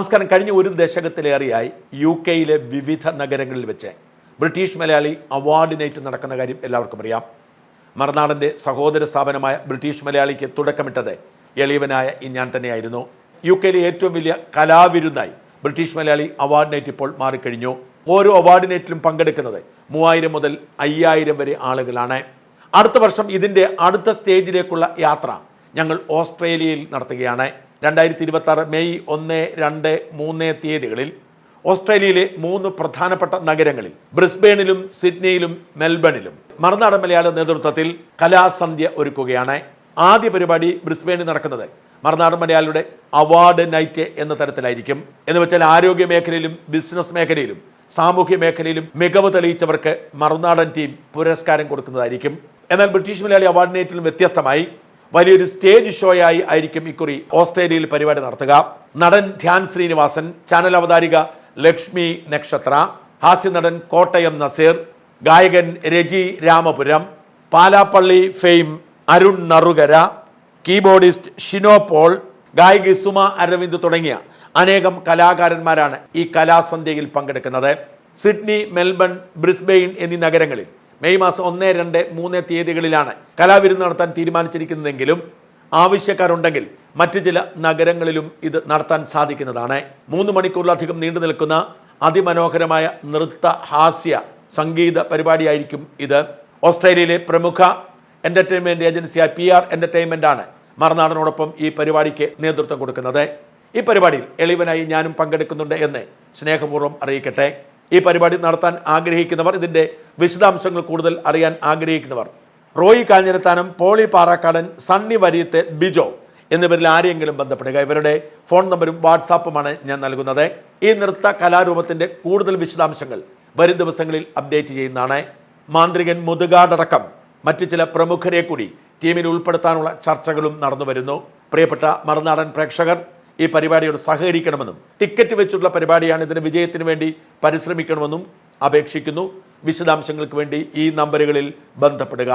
നമസ്കാരം. കഴിഞ്ഞ ഒരു ദശകത്തിലേറെയായി UK-യിലെ വിവിധ നഗരങ്ങളിൽ വെച്ച് ബ്രിട്ടീഷ് മലയാളി അവാർഡ് നൈറ്റ് നടക്കുന്ന കാര്യം എല്ലാവർക്കും അറിയാം. മറുനാടൻ്റെ സഹോദര സ്ഥാപനമായ ബ്രിട്ടീഷ് മലയാളിക്ക് തുടക്കമിട്ടത് എളിയവനായ ഞാൻ തന്നെയായിരുന്നു. UK-യിലെ ഏറ്റവും വലിയ കലാവിരുന്നായി ബ്രിട്ടീഷ് മലയാളി അവാർഡ് നൈറ്റ് ഇപ്പോൾ മാറിക്കഴിഞ്ഞു. ഓരോ അവാർഡ് നൈറ്റിലും പങ്കെടുക്കുന്നത് 3000 മുതൽ 5000 വരെ ആളുകളാണ്. അടുത്ത വർഷം ഇതിൻ്റെ അടുത്ത സ്റ്റേജിലേക്കുള്ള യാത്ര ഞങ്ങൾ ഓസ്ട്രേലിയയിൽ നടത്തുകയാണ്. 2026 മെയ് 1, 2, 3 തീയതികളിൽ ഓസ്ട്രേലിയയിലെ 3 പ്രധാനപ്പെട്ട നഗരങ്ങളിൽ ബ്രിസ്ബെയിനിലും സിഡ്നിയിലും മെൽബണിലും മറുനാടൻ മലയാള നേതൃത്വത്തിൽ കലാസന്ധ്യ ഒരുക്കുകയാണ്. ആദ്യ പരിപാടി ബ്രിസ്ബെയിനിൽ നടക്കുന്നത് മറുനാടൻ മലയാളിയുടെ അവാർഡ് നൈറ്റ് എന്ന തരത്തിലായിരിക്കും. എന്ന് വെച്ചാൽ ആരോഗ്യ മേഖലയിലും ബിസിനസ് മേഖലയിലും സാമൂഹ്യ മേഖലയിലും മികവ് തെളിയിച്ചവർക്ക് മറുനാടൻ ടീം പുരസ്കാരം കൊടുക്കുന്നതായിരിക്കും. എന്നാൽ ബ്രിട്ടീഷ് മലയാളി അവാർഡ് നൈറ്റിലും വ്യത്യസ്തമായി വലിയൊരു സ്റ്റേജ് ഷോയായി ആയിരിക്കും ഇക്കുറി ഓസ്ട്രേലിയയിൽ പരിപാടി നടത്തുക. നടൻ ധ്യാൻ ശ്രീനിവാസൻ, ചാനൽ അവതാരിക ലക്ഷ്മി നക്ഷത്ര, ഹാസ്യനടൻ കോട്ടയം നസീർ, ഗായകൻ രജി രാമപുരം, പാലാപ്പള്ളി ഫെയിം അരുൺ നറുകര, കീബോർഡിസ്റ്റ് ഷിനോ പോൾ, ഗായിക സുമ അരവിന്ദ് തുടങ്ങിയ അനേകം കലാകാരന്മാരാണ് ഈ കലാസന്ധ്യയിൽ പങ്കെടുക്കുന്നത്. സിഡ്നി, മെൽബൺ, ബ്രിസ്ബെയിൻ എന്നീ നഗരങ്ങളിൽ മെയ് മാസം 1, 2, 3 തീയതികളിലാണ് കലാവിരുന്ന് നടത്താൻ തീരുമാനിച്ചിരിക്കുന്നതെങ്കിലും ആവശ്യക്കാരുണ്ടെങ്കിൽ മറ്റു ചില നഗരങ്ങളിലും ഇത് നടത്താൻ സാധിക്കുന്നതാണ്. 3 മണിക്കൂറിലധികം നീണ്ടു നിൽക്കുന്ന അതിമനോഹരമായ നൃത്ത, ഹാസ്യ, സംഗീത പരിപാടിയായിരിക്കും ഇത്. ഓസ്ട്രേലിയയിലെ പ്രമുഖ എന്റർടൈൻമെന്റ് ഏജൻസിയായ PR എന്റർടൈൻമെന്റ് ആണ് മറുനാടനോടൊപ്പം ഈ പരിപാടിക്ക് നേതൃത്വം കൊടുക്കുന്നത്. ഈ പരിപാടിയിൽ എളിവനായി ഞാനും പങ്കെടുക്കുന്നുണ്ട് എന്ന് സ്നേഹപൂർവ്വം അറിയിക്കട്ടെ. ഈ പരിപാടി നടത്താൻ ആഗ്രഹിക്കുന്നവർ, ഇതിൻ്റെ വിശദാംശങ്ങൾ കൂടുതൽ അറിയാൻ ആഗ്രഹിക്കുന്നവർ റോയി കാഞ്ഞിരത്താനം, പോളി പാറാക്കാടൻ, സണ്ണി വരിയത്ത്, ബിജോ എന്നിവരിൽ ആരെയെങ്കിലും ബന്ധപ്പെടുക. ഇവരുടെ ഫോൺ നമ്പരും വാട്സാപ്പുമാണ് ഞാൻ നൽകുന്നത്. ഈ നൃത്ത കലാരൂപത്തിൻ്റെ കൂടുതൽ വിശദാംശങ്ങൾ വരും ദിവസങ്ങളിൽ അപ്ഡേറ്റ് ചെയ്യുന്നതാണ്. മാന്ത്രികൻ മുതുകാടടക്കം മറ്റു ചില പ്രമുഖരെ കൂടി ടീമിൽ ഉൾപ്പെടുത്താനുള്ള ചർച്ചകളും നടന്നു വരുന്നു. പ്രിയപ്പെട്ട മറുനാടൻ പ്രേക്ഷകർ, ഈ പരിപാടിയോട് സഹകരിക്കണമെന്നും ടിക്കറ്റ് വെച്ചുള്ള പരിപാടിയാണ്, ഇതിന് വിജയത്തിന് വേണ്ടി പരിശ്രമിക്കണമെന്നും അപേക്ഷിക്കുന്നു. വിശദാംശങ്ങൾക്ക് വേണ്ടി ഈ നമ്പറുകളിൽ ബന്ധപ്പെടുക.